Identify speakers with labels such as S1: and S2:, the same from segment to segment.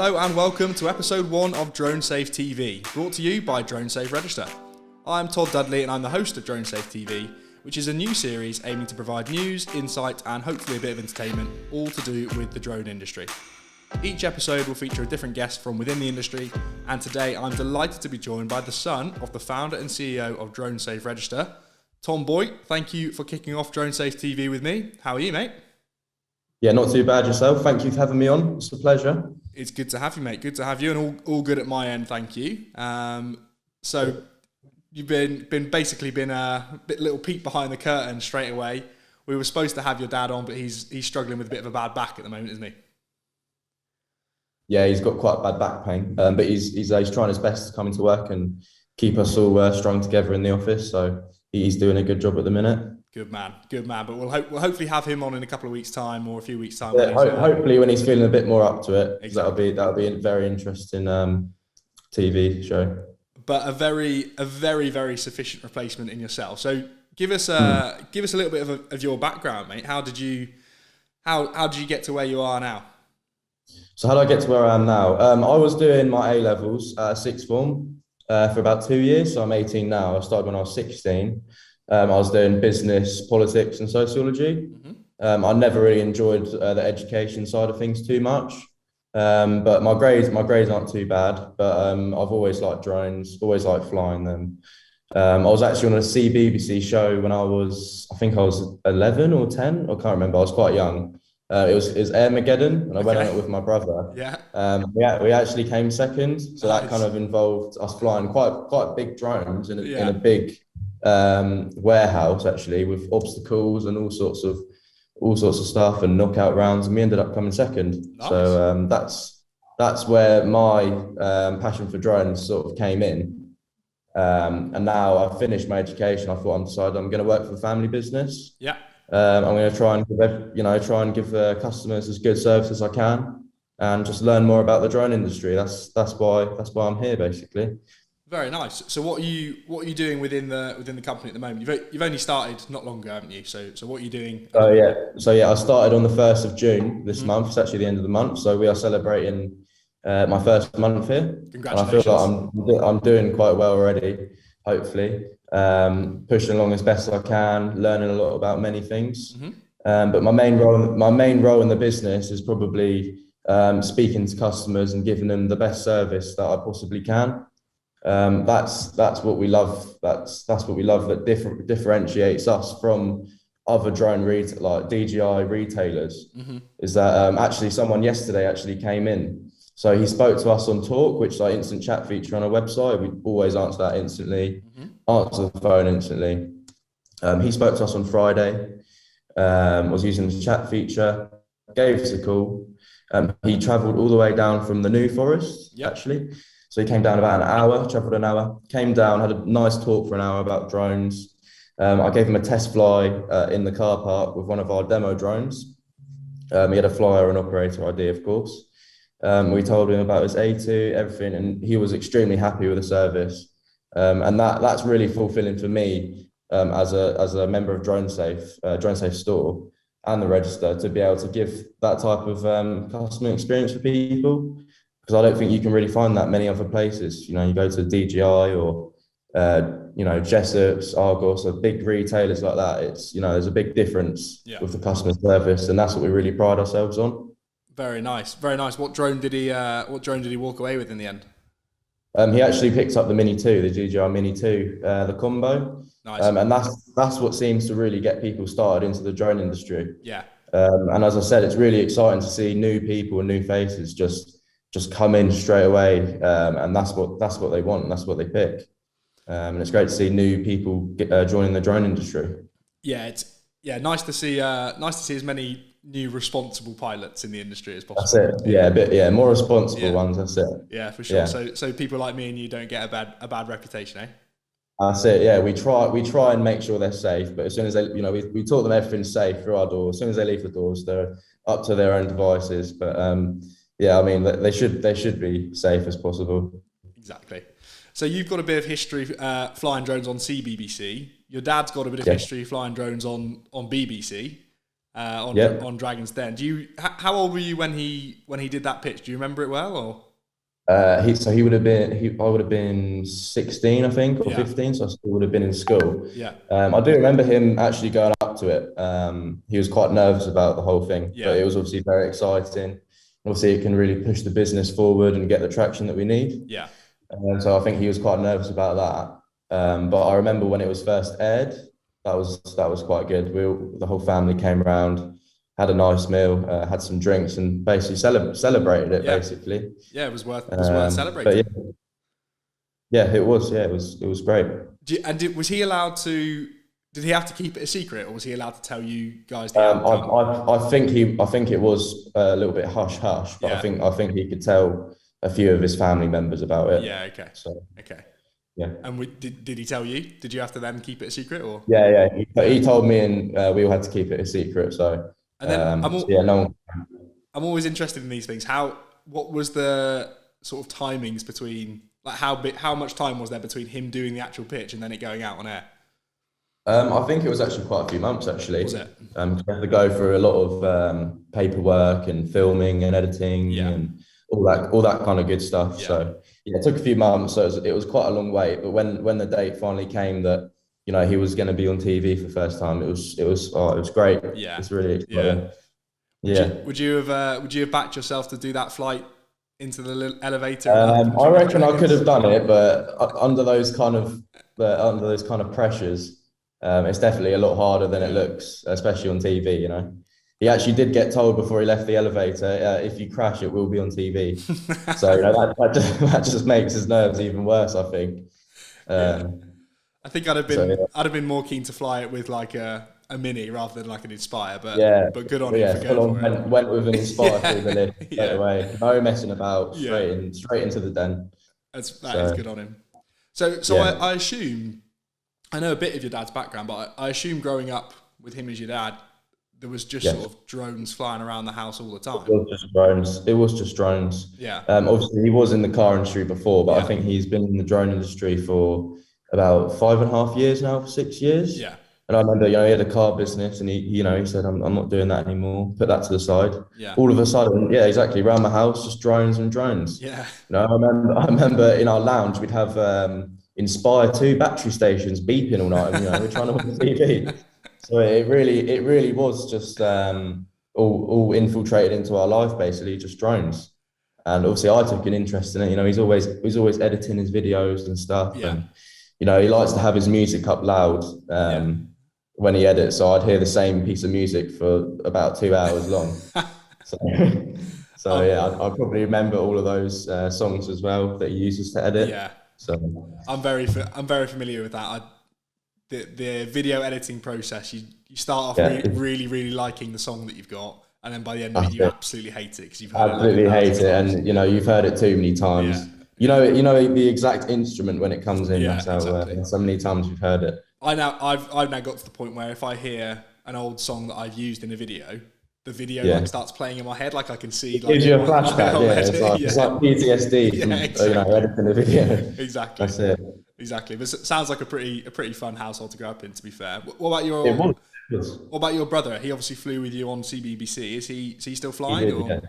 S1: Hello and welcome to episode 1 of Drone Safe TV, brought to you by Drone Safe Register. I'm Todd Dudley and I'm the host of Drone Safe TV, which is a new series aiming to provide news, insight and hopefully a bit of entertainment, all to do with the drone industry. Each episode will feature a different guest from within the industry, and today I'm delighted to be joined by the son of the founder and CEO of Drone Safe Register, Tom Boyt. Thank you for kicking off Drone Safe TV with me. How are you, mate?
S2: Yeah, not too bad yourself. Thank you for having me on. It's a pleasure.
S1: It's good to have you, mate. Good to have you, and all good at my end, thank you. So you've been a little peek behind the curtain straight away. We were supposed to have your dad on, but he's struggling with a bit of a bad back at the moment, isn't he?
S2: Yeah, he's got quite bad back pain, but he's trying his best to come into work and keep us all strung together in the office. So he's doing a good job at the minute.
S1: Good man. But we'll hopefully have him on in a couple of weeks' time or a few weeks' time.
S2: Yeah, hopefully when he's feeling a bit more up to it.
S1: Exactly.
S2: That'll be a very interesting TV show.
S1: But a very very sufficient replacement in yourself. So give us a little bit of your background, mate. How did you get to where you are now?
S2: So how did I get to where I am now? I was doing my A-levels, sixth form, for about 2 years. So I'm 18 now. I started when I was 16. I was doing business, politics and sociology. Mm-hmm. I never really enjoyed the education side of things too much. But my grades aren't too bad. But I've always liked drones, always liked flying them. I was actually on a CBBC show when I think I was 11 or 10. I can't remember. I was quite young. It was Armageddon, and I went on it with my brother.
S1: Yeah.
S2: We actually came second, so
S1: nice.
S2: that kind of involved us flying quite big drones in a big warehouse actually, with obstacles and all sorts of stuff and knockout rounds, and we ended up coming second. Nice. So that's where my passion for drones sort of came in. And now I've finished my education. I'm going to work for the family business.
S1: Yeah.
S2: I'm going to try and give customers as good service as I can, and just learn more about the drone industry. That's why I'm here, basically.
S1: Very nice. So what are you doing within the company at the moment? You've only started not long ago, haven't you? So what are you doing?
S2: I started on the 1st of June this month. It's actually the end of the month, so we are celebrating my first month here.
S1: Congratulations.
S2: And I feel like I'm doing quite well already, hopefully. Pushing along as best as I can, learning a lot about many things. Mm-hmm. But my main role in the business is probably speaking to customers and giving them the best service that I possibly can. That's what we love. That's what we love that differentiates us from other drone like DJI retailers. Mm-hmm. Is that actually someone yesterday actually came in. So he spoke to us on Talk, which is our instant chat feature on our website. We always answer that instantly, answer the phone instantly. He spoke to us on Friday, was using the chat feature, gave us a call. He travelled all the way down from the New Forest, actually. So he came down about travelled an hour, came down, had a nice talk for an hour about drones. I gave him a test fly in the car park with one of our demo drones. He had a flyer and operator ID, of course. We told him about his A2, everything, and he was extremely happy with the service. And that's really fulfilling for me as a member of Drone Safe store and the register, to be able to give that type of customer experience for people, because I don't think you can really find that many other places. You know, you go to DJI or Jessup's, Argos, or big retailers like that. It's, there's a big difference with the customer service, and that's what we really pride ourselves on.
S1: Very nice. What drone did he walk away with in the end?
S2: He actually picked up the Mini 2, the DJI Mini 2, the combo.
S1: Nice.
S2: And that's what seems to really get people started into the drone industry.
S1: Yeah.
S2: And as I said, it's really exciting to see new people and new faces just come in straight away. And that's what they want, and that's what they pick. And it's great to see new people joining the drone industry.
S1: Yeah, nice to see as many new responsible pilots in the industry as possible.
S2: That's it. More responsible ones. That's it.
S1: Yeah, for sure. Yeah. So people like me and you don't get a bad reputation, eh?
S2: That's it. Yeah, we try and make sure they're safe, but as soon as they, we taught them everything's safe through our doors. As soon as they leave the doors, they're up to their own devices. But they should be safe as possible.
S1: Exactly. So you've got a bit of history flying drones on CBBC. Your dad's got a bit of history flying drones on BBC. on Dragon's Den. How old were you when he did that pitch? Do you remember it well, or?
S2: He would have been I would have been 16, I think, or 15, so I still would have been in school.
S1: Yeah.
S2: I do remember him actually going up to it. He was quite nervous about the whole thing, but it was obviously very exciting. Obviously, it can really push the business forward and get the traction that we need.
S1: Yeah.
S2: So I think he was quite nervous about that. But I remember when it was first aired, that was quite good. The whole family came around, had a nice meal, had some drinks, and basically celebrated it. Basically,
S1: it was worth celebrating.
S2: But it was. Yeah, it was great.
S1: Was he allowed to? Did he have to keep it a secret, or was he allowed to tell you guys?
S2: I think it was a little bit hush hush, but I think he could tell a few of his family members about it.
S1: Yeah. Okay.
S2: So
S1: okay.
S2: Yeah.
S1: And did he tell you? Did you have to then keep it a secret, or?
S2: Yeah. He told me, and we all had to keep it a secret. So.
S1: And then
S2: no one.
S1: I'm always interested in these things. What was the sort of timings between, like, how much time was there between him doing the actual pitch and then it going out on air?
S2: I think it was actually quite a few months, actually.
S1: Was it?
S2: We had to go through a lot of paperwork and filming and editing and all that kind of good stuff.
S1: Yeah.
S2: So it took a few months. So it was quite a long wait. But when the date finally came that he was going to be on TV for the first time, it was great.
S1: Yeah,
S2: it's really exciting.
S1: Would you have backed yourself to do that flight into the elevator?
S2: I reckon I could have done it, but under those kind of pressures, it's definitely a lot harder than it looks, especially on TV. He actually did get told before he left the elevator, if you crash, it will be on TV. So that just makes his nerves even worse, I think.
S1: I think I'd have been more keen to fly it with like a Mini rather than like an Inspire, but good on him for going for it.
S2: Went with an Inspire through the lift straight away. No messing about, straight into the den.
S1: That is good on him. So I assume, I know a bit of your dad's background, but I assume growing up with him as your dad, there was just sort of drones flying around the house all the time.
S2: It was just drones.
S1: Yeah.
S2: Obviously he was in the car industry before, but I think he's been in the drone industry for about 5.5 years now, 6 years.
S1: Yeah.
S2: And I remember, he had a car business, and he said, I'm not doing that anymore. Put that to the side.
S1: Yeah.
S2: All of a sudden, exactly, around my house, just drones and drones.
S1: Yeah.
S2: I remember in our lounge we'd have Inspire 2 battery stations beeping all night. We're trying to watch TV. So it really was just all infiltrated into our life, basically, just drones. And obviously, I took an interest in it. He's always editing his videos and stuff.
S1: Yeah.
S2: And he likes to have his music up loud when he edits. So I'd hear the same piece of music for about 2 hours long. I probably remember all of those songs as well that he uses to edit.
S1: Yeah.
S2: So
S1: I'm very familiar with that. The video editing process. You start off really, really liking the song that you've got, and then by the end of it, you absolutely hate it because you've heard
S2: absolutely hate it, and you've heard it too many times.
S1: Yeah.
S2: You know the exact instrument when it comes in.
S1: Yeah,
S2: that's how
S1: exactly.
S2: So many times we've heard it.
S1: I've now got to the point where if I hear an old song that I've used in a video, the video starts playing in my head. Like I can see. Like,
S2: gives you a flashback. It's like PTSD from editing the video.
S1: Exactly.
S2: That's it.
S1: Exactly. But it sounds like a pretty fun household to grow up in. To be fair, what about your what about your brother? He obviously flew with you on CBBC. Is he still flying?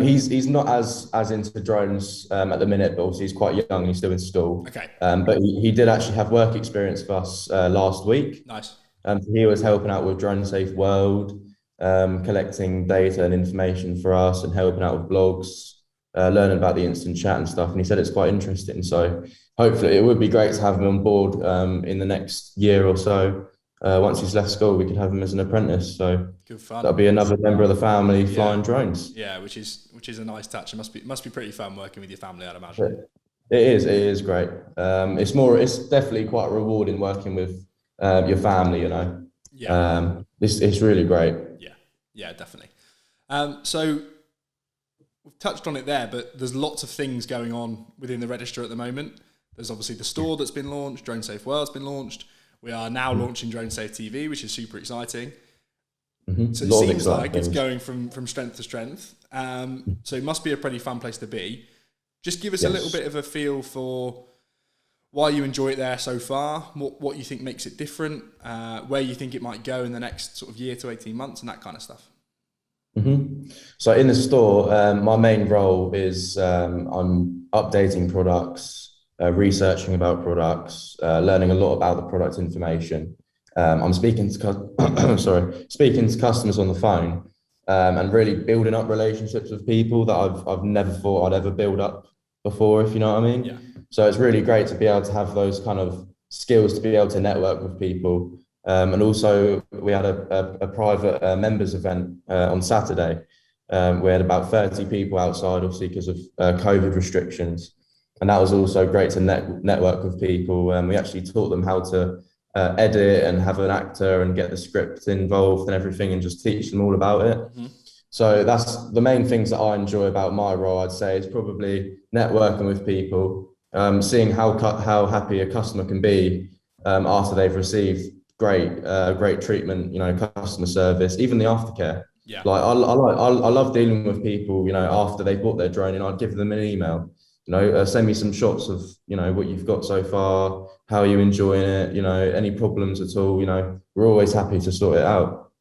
S2: He's not as into drones at the minute, but obviously he's quite young. He's still in school.
S1: Okay.
S2: But he did actually have work experience for us last week.
S1: Nice.
S2: He was helping out with Drone Safe World, collecting data and information for us, and helping out with blogs, learning about the instant chat and stuff. And he said it's quite interesting. So hopefully it would be great to have him on board in the next year or so. Once he's left school, we could have him as an apprentice. So
S1: good fun.
S2: That'll be another member of the family flying drones.
S1: Yeah, which is a nice touch. It must be pretty fun working with your family, I'd imagine.
S2: It is great. It's definitely quite rewarding working with your family.
S1: Yeah.
S2: It's really great.
S1: Yeah, definitely. So we've touched on it there, but there's lots of things going on within the register at the moment. There's obviously the store that's been launched. Drone Safe World's been launched. We are now launching Drone Safe TV, which is super exciting.
S2: Mm-hmm.
S1: So it seems like it's going from strength to strength. So it must be a pretty fun place to be. Just give us a little bit of a feel for why you enjoy it there so far, what you think makes it different, where you think it might go in the next sort of year to 18 months and that kind of stuff.
S2: So in the store, my main role is I'm updating products, researching about products, learning a lot about the product information. I'm speaking to speaking to customers on the phone, and really building up relationships with people that I've never thought I'd ever build up before, if you know what I mean.
S1: Yeah.
S2: So it's really great to be able to have those kind of skills to be able to network with people. And also we had a private members event on Saturday. We had about 30 people outside, obviously because of COVID restrictions. And that was also great to network with people. We actually taught them how to edit and have an actor and get the script involved and everything, and just teach them all about it. Mm-hmm. So that's the main things that I enjoy about my role, I'd say, is probably networking with people, seeing how happy a customer can be after they've received great treatment, you know, customer service, even the aftercare.
S1: Yeah.
S2: Like I love dealing with people, you know, after they bought their drone, and I'd give them an email, you know, send me some shots of, you know, what you've got so far, how are you enjoying it, you know, any problems at all, you know, we're always happy to sort it out.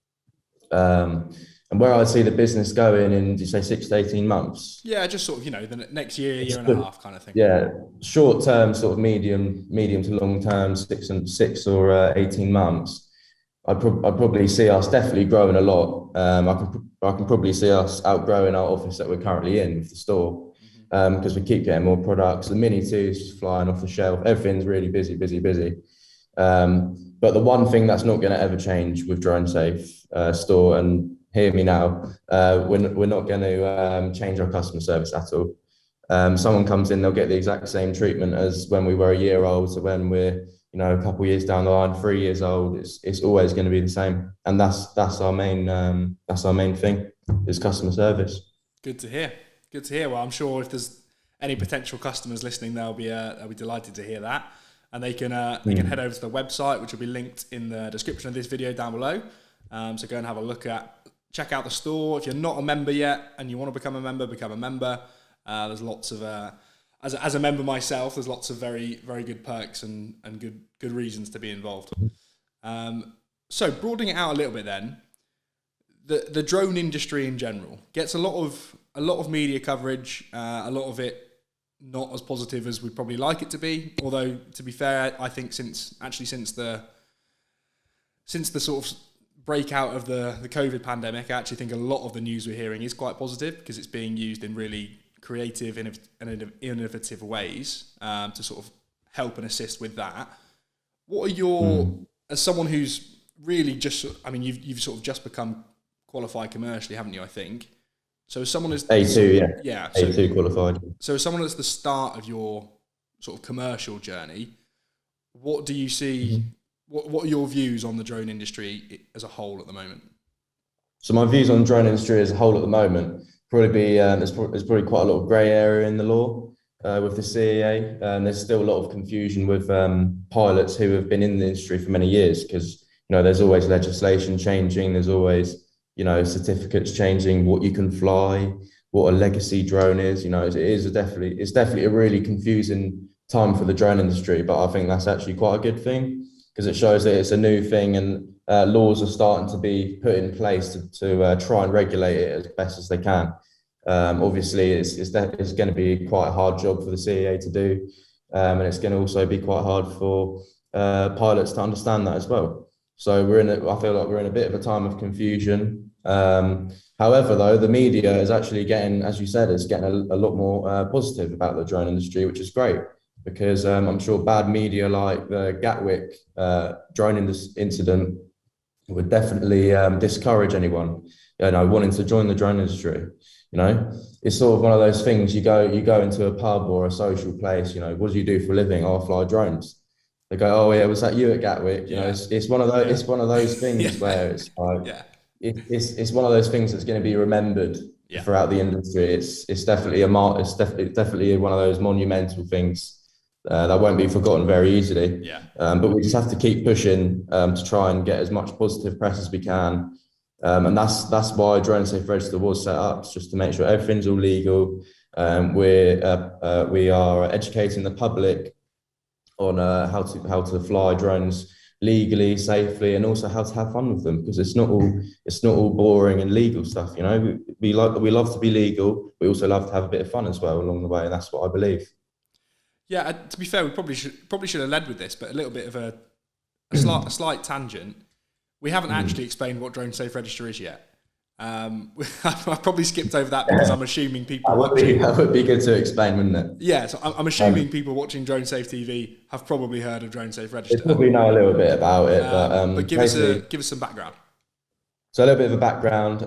S2: And where I'd see the business going in, did you say 6 to 18 months?
S1: Yeah, just sort of, you know, the next year and a half kind of thing.
S2: Yeah, short term, sort of medium to long term, 6 or 18 months. I'd probably see us definitely growing a lot. I can probably see us outgrowing our office that we're currently in with the store, because we keep getting more products. The Mini 2 is just flying off the shelf. Everything's really busy. But the one thing that's not going to ever change with Drone Safe store, and hear me now, we're not going to change our customer service at all. Someone comes in, they'll get the exact same treatment as when we were a year old. So when we're, you know, a couple of years down the line, 3 years old, it's always going to be the same. And that's our main thing, is customer service.
S1: Good to hear. Well, I'm sure if there's any potential customers listening, they'll be delighted to hear that, and they can head over to the website, which will be linked in the description of this video down below. So go and have a check out the store. If you're not a member yet and you want to become a member, There's lots of as a member myself, there's lots of very, very good perks and good reasons to be involved. So broadening it out a little bit then, the drone industry in general gets a lot of media coverage, a lot of it not as positive as we'd probably like it to be. Although, to be fair, I think since the sort of breakout of the COVID pandemic, I actually think a lot of the news we're hearing is quite positive, because it's being used in really creative and innovative ways to sort of help and assist with that. What are your, as someone who's really you've sort of just become qualified commercially, haven't you, I think? So as someone who's
S2: A2, A2 qualified.
S1: So as someone that's the start of your sort of commercial journey, what do you see, what are your views on the drone industry as a whole at the moment?
S2: So my views on the drone industry as a whole at the moment, probably be there's probably quite a lot of grey area in the law with the CAA. There's still a lot of confusion with pilots who have been in the industry for many years, because, you know, there's always legislation changing, there's always, you know, certificates changing, what you can fly, what a legacy drone is. You know, it's definitely a really confusing time for the drone industry, but I think that's actually quite a good thing, because it shows that it's a new thing, and laws are starting to be put in place to try and regulate it as best as they can. Obviously, it's going to be quite a hard job for the CAA to do, and it's going to also be quite hard for pilots to understand that as well. So I feel like we're in a bit of a time of confusion. However, though, the media is actually getting, as you said, it's getting a lot more positive about the drone industry, which is great, because I'm sure bad media like the Gatwick drone incident would definitely discourage anyone, you know, wanting to join the drone industry. You know, it's sort of one of those things, you go into a pub or a social place, you know, what do you do for a living? Oh, I fly drones. They go, oh yeah, was that you at Gatwick? You know, it's one of those, it's one of those things where it's like, it's one of those things that's going to be remembered throughout the industry. It's definitely definitely one of those monumental things that won't be forgotten very easily. But we just have to keep pushing to try and get as much positive press as we can. And that's why Drone Safe Register was set up, just to make sure everything's all legal. We are educating the public on how to fly drones legally, safely, and also how to have fun with them, because it's not all boring and legal stuff. We love to be legal. We also love to have a bit of fun as well along the way, and that's what I believe.
S1: Yeah, to be fair, we probably should have led with this, but a little bit of a slight tangent. We haven't actually explained what Drone Safe Register is yet. I've probably skipped over that because I'm assuming people
S2: that would be good to explain, wouldn't it?
S1: Yeah, so I'm assuming people watching Drone Safe TV have probably heard of Drone Safe Register.
S2: They probably know a little bit about it,
S1: but give us some background.
S2: So a little bit of a background.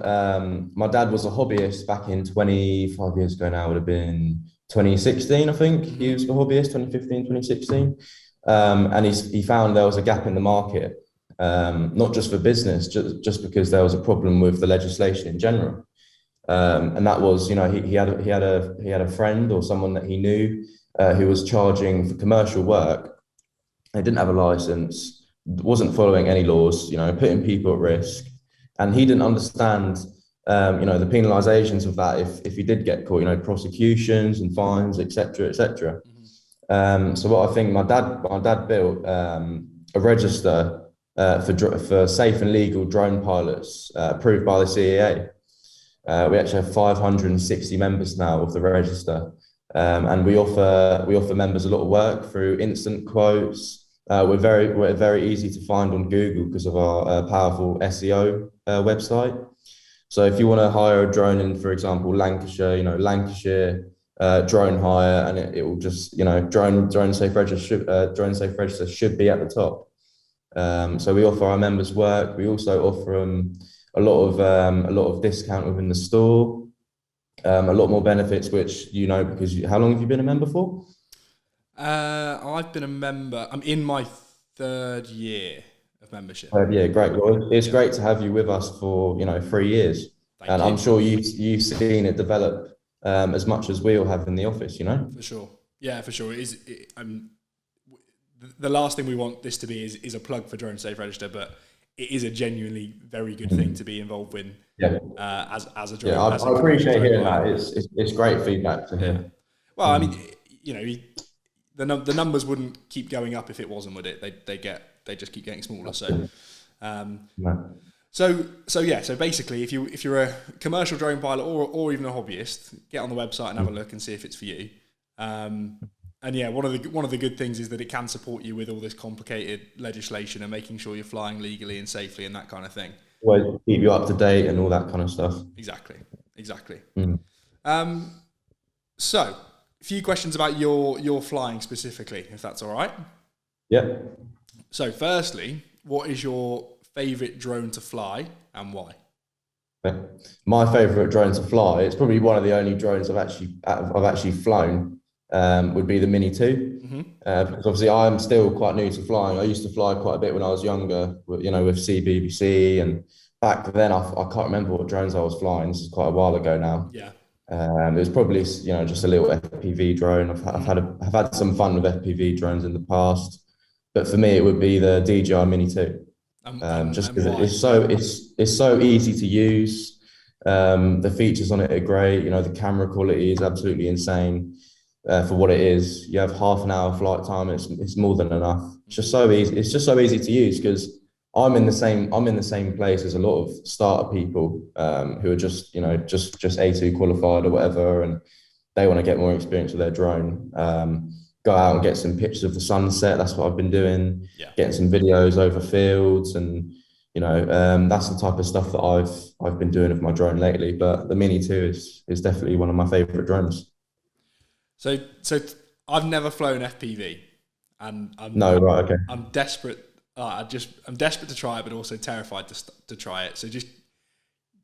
S2: My dad was a hobbyist back in 25 years ago now. It would have been 2016, I think. He was a hobbyist, 2015, 2016. And he found there was a gap in the market, not just for business, just because there was a problem with the legislation in general. And that was, he had a friend or someone that he knew who was charging for commercial work. They didn't have a license, wasn't following any laws, putting people at risk. And he didn't understand, the penalizations of that if he did get caught, prosecutions and fines, etc., etc. So what I think my dad built a register for safe and legal drone pilots approved by the CAA. We actually have 560 members now of the register, and we offer members a lot of work through instant quotes. We're very easy to find on Google because of our powerful SEO website. So if you want to hire a drone in, for example, Lancashire, Lancashire drone hire, and it will just, drone safe register should be at the top. So we offer our members work. We also offer them a lot of discount within the store, a lot more benefits, which because how long have you been a member for?
S1: I've been a member. I'm in my 3rd year of membership.
S2: Yeah, great. Well, it's great to have you with us for 3 years, and I'm sure you've seen it develop as much as we all have in the office.
S1: For sure. Yeah, for sure. It is. The last thing we want this to be is a plug for Drone Safe Register, but it is a genuinely very good thing to be involved in. Yeah. As a drone.
S2: Yeah, I appreciate hearing that. It's great feedback to hear.
S1: Yeah. Well, I mean, the numbers wouldn't keep going up if it wasn't, would it? They just keep getting smaller. So, so basically, if you're a commercial drone pilot or even a hobbyist, get on the website and have a look and see if it's for you. And yeah, one of the good things is that it can support you with all this complicated legislation and making sure you're flying legally and safely and that kind of thing.
S2: Well, keep you up to date and all that kind of stuff.
S1: Exactly. So, a few questions about your flying specifically, if that's all right.
S2: Yeah.
S1: So, firstly, what is your favourite drone to fly and why?
S2: My favourite drone to fly, it's probably one of the only drones I've actually flown. Would be the Mini 2, because obviously I'm still quite new to flying. I used to fly quite a bit when I was younger, with CBBC, and back then I can't remember what drones I was flying. This is quite a while ago now.
S1: Yeah.
S2: It was probably just a little FPV drone. I've had some fun with FPV drones in the past, but for me it would be the DJI Mini 2. Just because it's so easy to use. The features on it are great. The camera quality is absolutely insane. For what it is, you have half an hour flight time. It's more than enough. It's just so easy. It's just so easy to use because I'm in the same place as a lot of starter people who are just A2 qualified or whatever, and they want to get more experience with their drone. Go out and get some pictures of the sunset. That's what I've been doing. Yeah. Getting some videos over fields, and that's the type of stuff that I've been doing with my drone lately. But the Mini 2 is definitely one of my favorite drones. So
S1: I've never flown FPV, and I'm desperate. I'm desperate to try it, but also terrified to try it. So just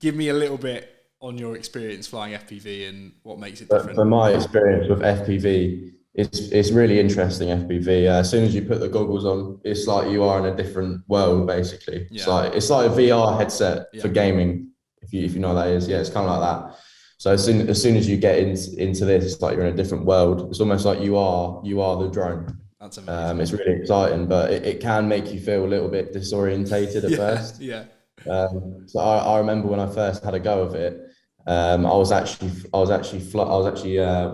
S1: give me a little bit on your experience flying FPV and what makes it different.
S2: For my experience with FPV, it's really interesting. FPV. As soon as you put the goggles on, it's like you are in a different world. Basically, yeah. It's like a VR headset for gaming. If you know what that is, yeah, it's kind of like that. So as soon as you get into this, it's like you're in a different world. It's almost like you are the drone.
S1: That's amazing.
S2: It's really exciting, but it can make you feel a little bit disorientated at first.
S1: Yeah.
S2: So I remember when I first had a go of it, I was actually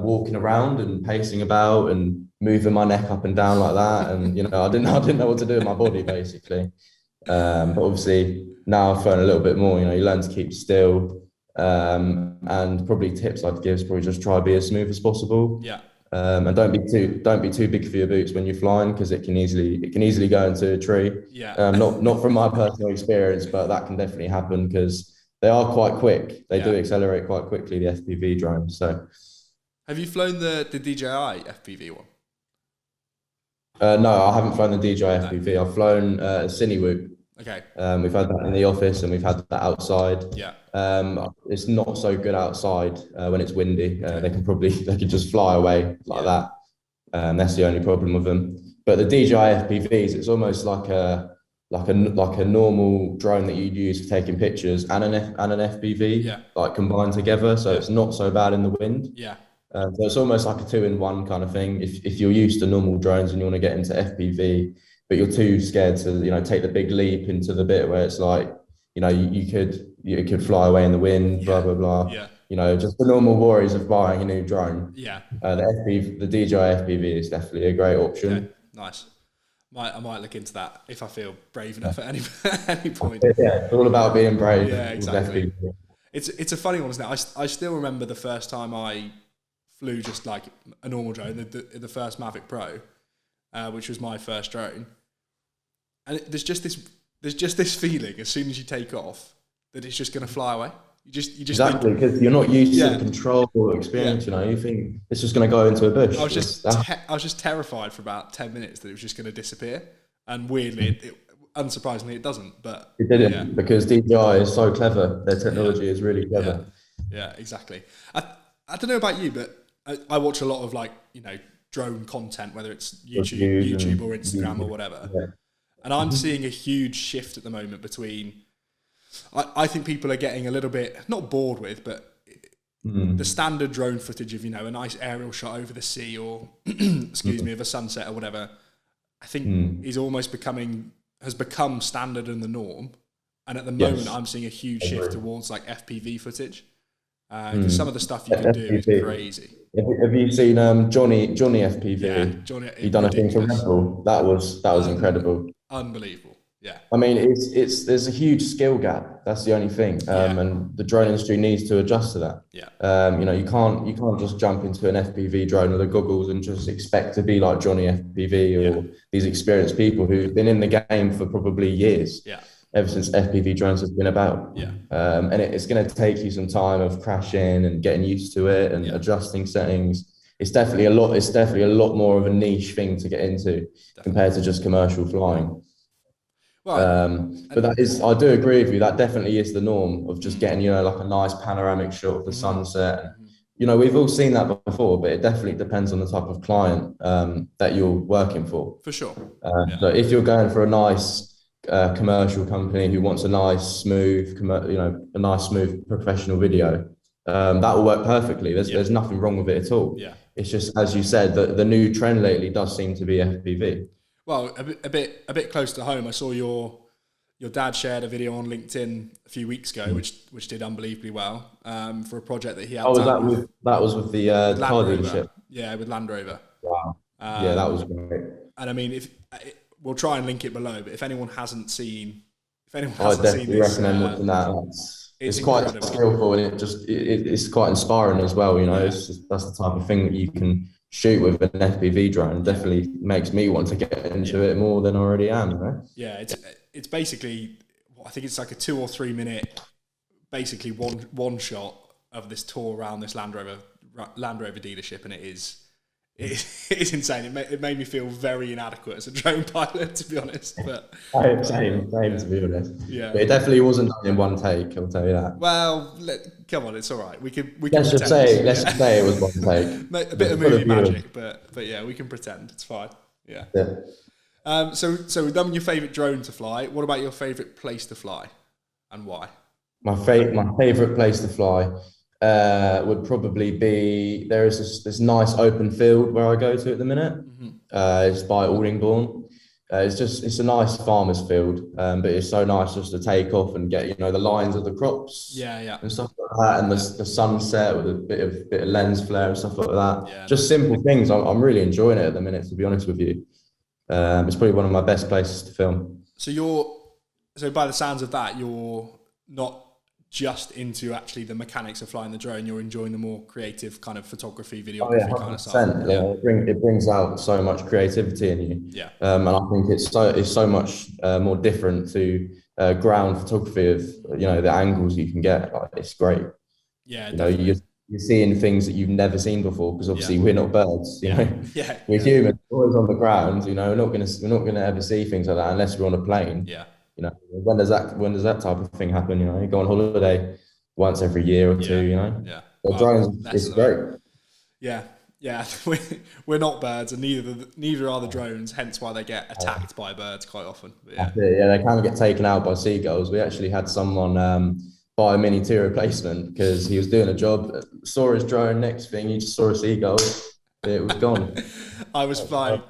S2: walking around and pacing about and moving my neck up and down like that, and I didn't know what to do with my body basically. But obviously now I've flown a little bit more. You learn to keep still, and probably tips I'd give is probably just try to be as smooth as possible.
S1: Yeah.
S2: And don't be too big for your boots when you're flying, because it can easily go into a tree.
S1: Yeah.
S2: Not from my personal experience, but that can definitely happen because they are quite quick. They do accelerate quite quickly, the FPV drones. So,
S1: have you flown the DJI FPV one?
S2: No, I haven't flown the DJI FPV. I've flown Cinewoop.
S1: Okay.
S2: We've had that in the office and we've had that outside.
S1: Yeah.
S2: It's not so good outside when it's windy. They can just fly away like that. That's the only problem with them. But the DJI FPVs, it's almost like a normal drone that you'd use for taking pictures and an FPV like combined together. So it's not so bad in the wind.
S1: Yeah.
S2: So it's almost like a 2-in-1 kind of thing. If you're used to normal drones and you want to get into FPV, but you're too scared to take the big leap into the bit where it's like you could fly away in the wind, blah blah blah.
S1: Yeah.
S2: Just the normal worries of buying a new drone.
S1: Yeah.
S2: The DJI FPV is definitely a great option.
S1: Okay. Nice. I might look into that if I feel brave enough at any point.
S2: Yeah, it's all about being brave.
S1: Yeah, exactly. It's a funny one, isn't it? I still remember the first time I flew just like a normal drone, the first Mavic Pro, which was my first drone, and there's just this feeling as soon as you take off that it's just going to fly away. You just
S2: exactly, because you're not used to the control or experience. You think it's just going to go into a bush.
S1: I was just terrified for about 10 minutes that it was just going to disappear, and weirdly, unsurprisingly, it doesn't. But
S2: it didn't, because DJI is so clever. Their technology is really clever.
S1: Yeah, exactly. I don't know about you, but I watch a lot of drone content, whether it's YouTube or Instagram or whatever. Yeah. And I'm seeing a huge shift at the moment between, I think people are getting a little bit, not bored with, but the standard drone footage of, a nice aerial shot over the sea or, excuse me, of a sunset or whatever, I think has become standard and the norm. And at the moment, I'm seeing a huge shift towards FPV footage. Because some of the stuff you can do is crazy.
S2: Have you seen Johnny FPV?
S1: Yeah, Johnny.
S2: He done a thing for Red Bull. That was incredible.
S1: Unbelievable. Yeah.
S2: I mean, there's a huge skill gap. That's the only thing, and the drone industry needs to adjust to that.
S1: Yeah.
S2: You can't just jump into an FPV drone with the goggles and just expect to be like Johnny FPV or these experienced people who've been in the game for probably years.
S1: Yeah.
S2: Ever since FPV drones have been about.
S1: Yeah.
S2: And it's going to take you some time of crashing and getting used to it and adjusting settings. It's definitely a lot more of a niche thing to get into compared to just commercial flying. Well, but I do agree with you. That definitely is the norm of just getting, like a nice panoramic shot of the sunset. We've all seen that before, but it definitely depends on the type of client that you're working for.
S1: For sure.
S2: So if you're going for a nice commercial company who wants a nice smooth professional video, that will work perfectly. There's nothing wrong with it at all. It's just, as you said, that the new trend lately does seem to be FPV.
S1: Well, a bit close to home, I saw your dad shared a video on LinkedIn a few weeks ago, which did unbelievably well, for a project that he had.
S2: That was with the car dealership.
S1: Yeah, with Land Rover.
S2: Wow. That was great.
S1: And I mean, we'll try and link it below, but if anyone hasn't seen
S2: I definitely recommend watching that. It's quite skillful, and it's quite inspiring as well. That's the type of thing that you can shoot with an FPV drone. Definitely makes me want to get into it more than I already am.
S1: Yeah, it's basically, I think it's like a 2 or 3 minute, basically one shot of this tour around this Land Rover dealership, and it's insane. It made me feel very inadequate as a drone pilot, to be honest. But
S2: same to be honest.
S1: Yeah,
S2: but it definitely wasn't done in one take. I'll tell you that.
S1: Well, come on, it's all right. We can.
S2: Let's just say it was one take.
S1: A bit of movie magic, but yeah, we can pretend. It's fine. Yeah. So we've done your favourite drone to fly. What about your favourite place to fly, and why? My
S2: favourite place to fly would probably be, there is this nice open field where I go to at the minute. It's by Aldingbourne. It's a nice farmer's field, but it's so nice just to take off and get, the lines of the crops
S1: Yeah.
S2: and stuff like that, and the sunset with a bit of lens flare and stuff like that.
S1: Yeah.
S2: Just simple things. I'm really enjoying it at the minute, to be honest with you. It's probably one of my best places to film.
S1: So by the sounds of that, you're not just into actually the mechanics of flying the drone. You're enjoying the more creative kind of photography, videography kind of stuff.
S2: Yeah, it brings out so much creativity in you.
S1: Yeah.
S2: And I think it's so much more different to ground photography of the angles you can get. Like, it's great.
S1: Yeah.
S2: You're seeing things that you've never seen before, because obviously we're not birds. You know, we're humans, always on the ground. We're not gonna ever see things like that unless we're on a plane.
S1: Yeah.
S2: When does that type of thing happen? You go on holiday once every year or two.
S1: Yeah.
S2: But drones, it's great.
S1: Yeah. We're not birds, and neither are the drones. Hence why they get attacked by birds quite often. But yeah.
S2: They kind of get taken out by seagulls. We actually had someone buy a Mini 2 replacement because he was doing a job, saw his drone. Next thing, he just saw a seagull. It was gone.
S1: I was flying.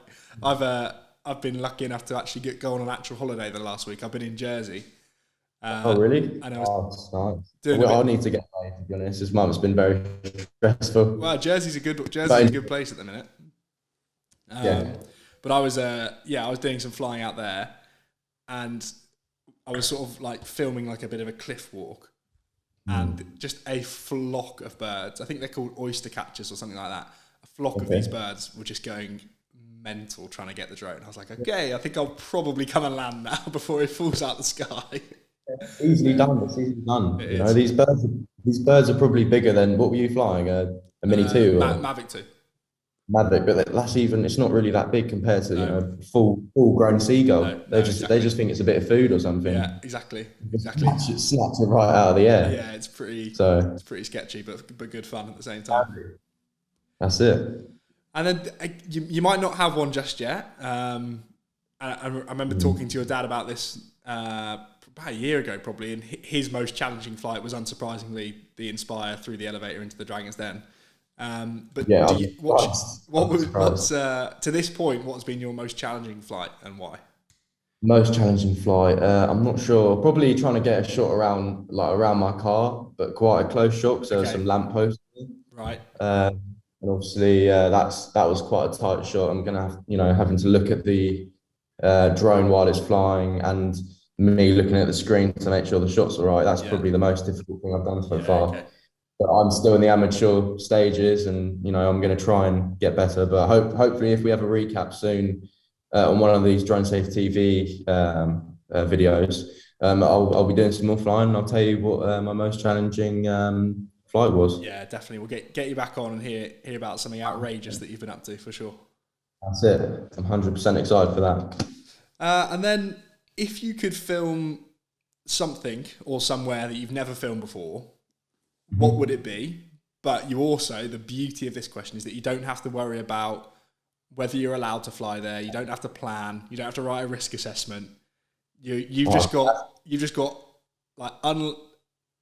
S1: I've been lucky enough to actually go on an actual holiday the last week. I've been in Jersey.
S2: Oh, really?
S1: And I
S2: was nice. I need to get away, to be honest. This month's been very stressful.
S1: Well, Jersey's a good place at the minute. But I was doing some flying out there, and I was sort of like filming like a bit of a cliff walk, and just a flock of birds. I think they're called oyster catchers or something like that. A flock of these birds were just going mental trying to get the drone. I was like, okay, I think I'll probably come and land now before it falls out the sky.
S2: Easily done. It's easily done. These birds are probably bigger than, what were you flying? A Mini 2?
S1: Mavic 2.
S2: Mavic, but that's it's not really that big compared to full grown seagull. They just think it's a bit of food or something.
S1: Yeah, exactly.
S2: Snaps it right out of the air.
S1: Yeah, it's pretty sketchy, but good fun at the same time.
S2: That's it.
S1: And then you might not have one just yet. I remember talking to your dad about this about a year ago, probably, and his most challenging flight was unsurprisingly the Inspire through the elevator into the Dragon's Den. But
S2: yeah,
S1: what's to this point, what's been your most challenging flight and why?
S2: Most challenging flight, I'm not sure. Probably trying to get a shot around my car, but quite a close shot because there were some lampposts.
S1: Right.
S2: And obviously, that was quite a tight shot. I'm gonna have, having to look at the drone while it's flying, and me looking at the screen to make sure the shots are right. That's probably the most difficult thing I've done so far. Okay. But I'm still in the amateur stages, and I'm going to try and get better. But hopefully, if we have a recap soon on one of these Drone Safe TV videos, I'll be doing some more flying, and I'll tell you what my most challenging flight was.
S1: Yeah, definitely. We'll get you back on and hear about something outrageous that you've been up to for sure.
S2: That's it. I'm 100% excited for that.
S1: And then, if you could film something or somewhere that you've never filmed before, what would it be? But you also, the beauty of this question is that you don't have to worry about whether you're allowed to fly there. You don't have to plan. You don't have to write a risk assessment. You've just got like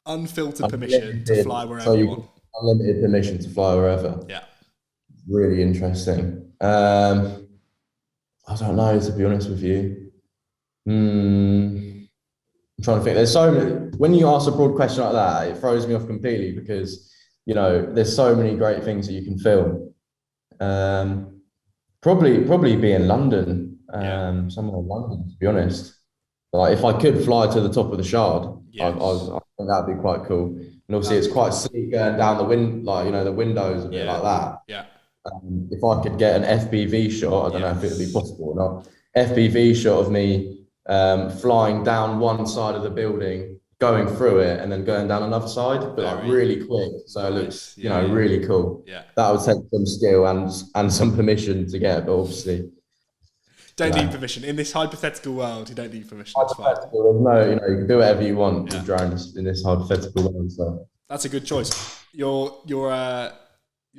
S1: unfiltered permission to fly wherever you want.
S2: Unlimited permission to fly wherever.
S1: Yeah.
S2: Really interesting. I don't know, to be honest with you. I'm trying to think. There's so many. When you ask a broad question like that, it throws me off completely because there's so many great things that you can film. Probably be in London, somewhere in London, to be honest. Like if I could fly to the top of the Shard, I think that'd be quite cool. And obviously, it's quite sleek going down the the windows a bit like that.
S1: Yeah.
S2: If I could get an FPV shot, I don't know if it would be possible or not. FPV shot of me flying down one side of the building, going through it, and then going down another side, but like really quick. So it looks, really cool.
S1: Yeah.
S2: That would take some skill and some permission to get, but obviously.
S1: Don't need permission. In this hypothetical world, you don't need permission.
S2: Hypothetical, no, you can do whatever you want with drones in this hypothetical world. So. That's
S1: a good choice. Your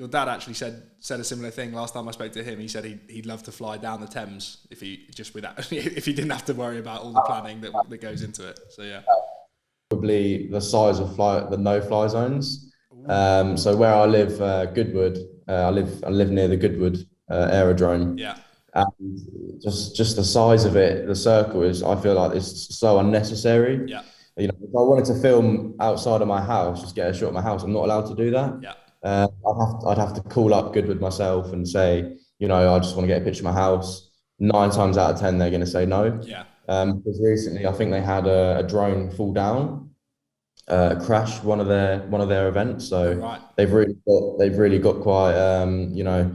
S1: dad actually said a similar thing last time I spoke to him. He said he'd love to fly down the Thames if he didn't have to worry about all the planning that goes into it. So yeah,
S2: probably the size of the no-fly zones. So where I live, Goodwood, I live near the Goodwood aerodrome.
S1: Yeah,
S2: and just the size of it, the circle is, I feel like it's so unnecessary.
S1: Yeah.
S2: You know, if I wanted to film outside of my house, just get a shot of my house, I'm not allowed to do that.
S1: Yeah.
S2: I'd have to call up good with myself and say, you know, I just want to get a picture of my house. 9 times out of 10, they're going to say no.
S1: Yeah.
S2: Because recently, I think they had a drone fall down, crash one of their events. So
S1: Right.
S2: they've really got quite you know,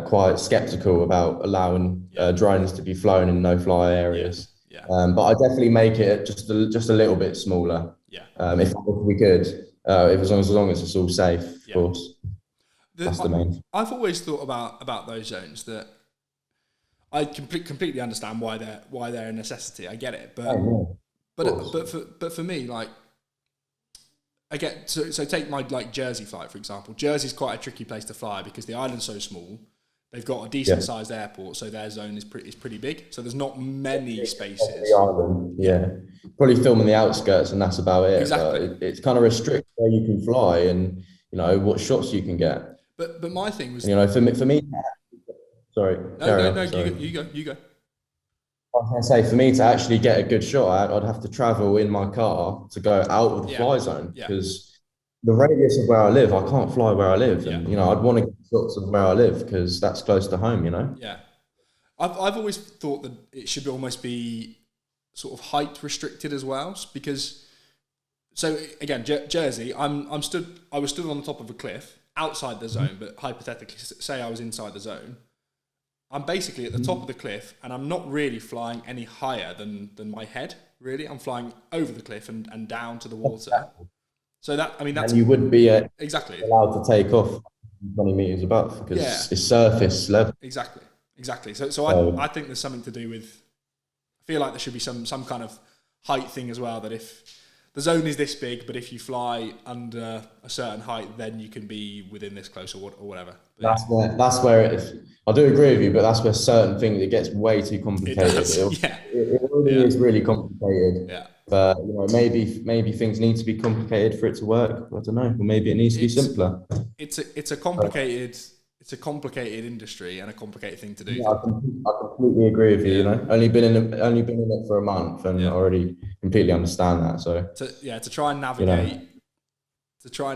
S2: quite skeptical about allowing drones to be flown in no-fly areas.
S1: Yeah.
S2: But I definitely make it just a little bit smaller.
S1: Yeah.
S2: If we could, if as long as it's all safe, of course. That's the main.
S1: I've always thought about those zones that I completely understand why they're a necessity. I get it, but for me, like, I get so take my like Jersey flight for example. Jersey's quite a tricky place to fly because the island's so small. They've got a decent sized airport, so their zone is pretty big. So there's not many spaces.
S2: The island, yeah. Probably filming the outskirts, and that's about it.
S1: Exactly.
S2: But it's kind of restricted where you can fly, and you know what shots you can get.
S1: But my thing was,
S2: you know, for me. Sorry.
S1: No.
S2: Sorry.
S1: You go.
S2: I was going to say, for me to actually get a good shot, I'd have to travel in my car to go out of the fly zone because the radius of where I live, I can't fly where I live, and you know, I'd want to get shots of where I live because that's close to home. You know.
S1: Yeah, I've always thought that it should almost be sort of height restricted as well, because so again, Jersey, I was stood on the top of a cliff outside the zone, but hypothetically, say I was inside the zone. I'm basically at the top of the cliff, and I'm not really flying any higher than my head. Really, I'm flying over the cliff and down to the water. So that's
S2: and you would be
S1: exactly
S2: allowed to take off 20 meters above because it's surface level.
S1: Exactly. So I think there's something to do with. I feel like there should be some kind of height thing as well. That if the zone is this big, but if you fly under a certain height, then you can be within this close or whatever.
S2: That's where it is. I do agree with you, but that's where certain things it gets way too complicated. It really is really complicated.
S1: Yeah.
S2: But you know, maybe things need to be complicated for it to work. I don't know. Or maybe it needs to be simpler.
S1: It's a complicated industry and a complicated thing to do.
S2: Yeah, I completely agree with you. You know, only been in it for a month, and I already completely understand that. So
S1: to try and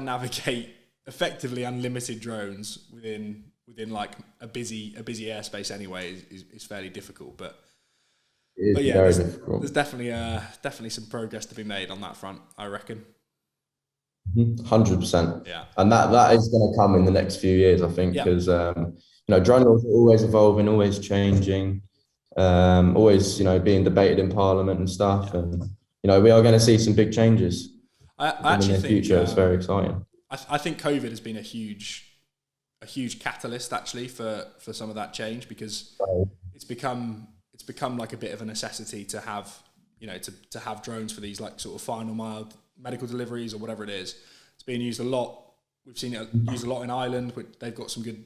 S1: navigate effectively unlimited drones within like a busy airspace anyway is fairly difficult. But yeah, there's definitely some progress to be made on that front, I reckon.
S2: 100%.
S1: Yeah,
S2: and that is going to come in the next few years, I think, because you know, drone laws are always evolving, always changing, always, you know, being debated in Parliament and stuff, and you know, we are going to see some big changes in the near future. It's very exciting.
S1: I think COVID has been a huge catalyst actually for some of that change, because it's become like a bit of a necessity to have, you know, to have drones for these like sort of final mile medical deliveries or whatever it is. It's being used a lot. We've seen it used a lot in Ireland, which they've got some good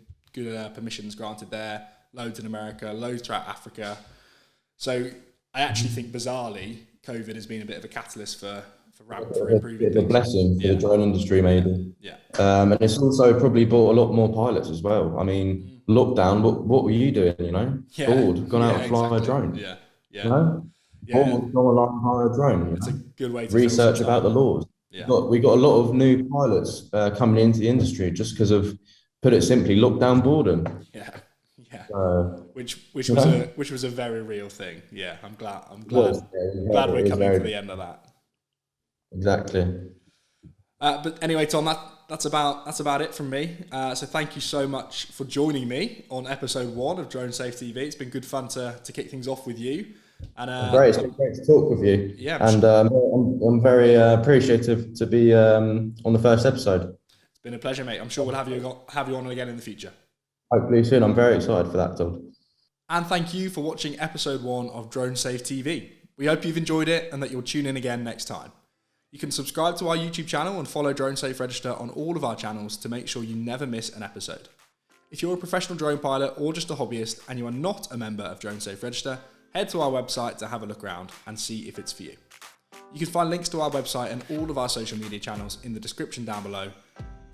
S1: permissions granted there. Loads in America, loads throughout Africa. So I actually think bizarrely, COVID has been a bit of a catalyst for improving.
S2: It's a blessing for the drone industry, maybe.
S1: Yeah.
S2: And it's also probably brought a lot more pilots as well. I mean, lockdown, what were you doing? You know, bored, gone out and fly a drone.
S1: Yeah.
S2: You know? Go online and hire a drone.
S1: It's a good way to
S2: research about the laws.
S1: Yeah.
S2: We got a lot of new pilots coming into the industry just because of, put it simply, lockdown boredom.
S1: Yeah. Which was a very real thing. Yeah, I'm glad we're coming to the end of that.
S2: Exactly.
S1: But anyway, Tom, that's about it from me. So thank you so much for joining me on episode 1 of Drone Safe TV. It's been good fun to kick things off with you. And
S2: it's been great to talk with you.
S1: Yeah,
S2: and I'm very appreciative to be on the first episode.
S1: It's been a pleasure, mate. I'm sure we'll have you on again in the future.
S2: Hopefully soon. I'm very excited for that, Todd.
S1: And thank you for watching episode 1 of Drone Safe TV. We hope you've enjoyed it and that you'll tune in again next time. You can subscribe to our YouTube channel and follow Drone Safe Register on all of our channels to make sure you never miss an episode. If you're a professional drone pilot or just a hobbyist and you are not a member of Drone Safe Register, head to our website to have a look around and see if it's for you. You can find links to our website and all of our social media channels in the description down below.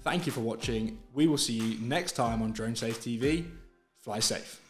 S1: Thank you for watching. We will see you next time on Drone Safe TV. Fly safe.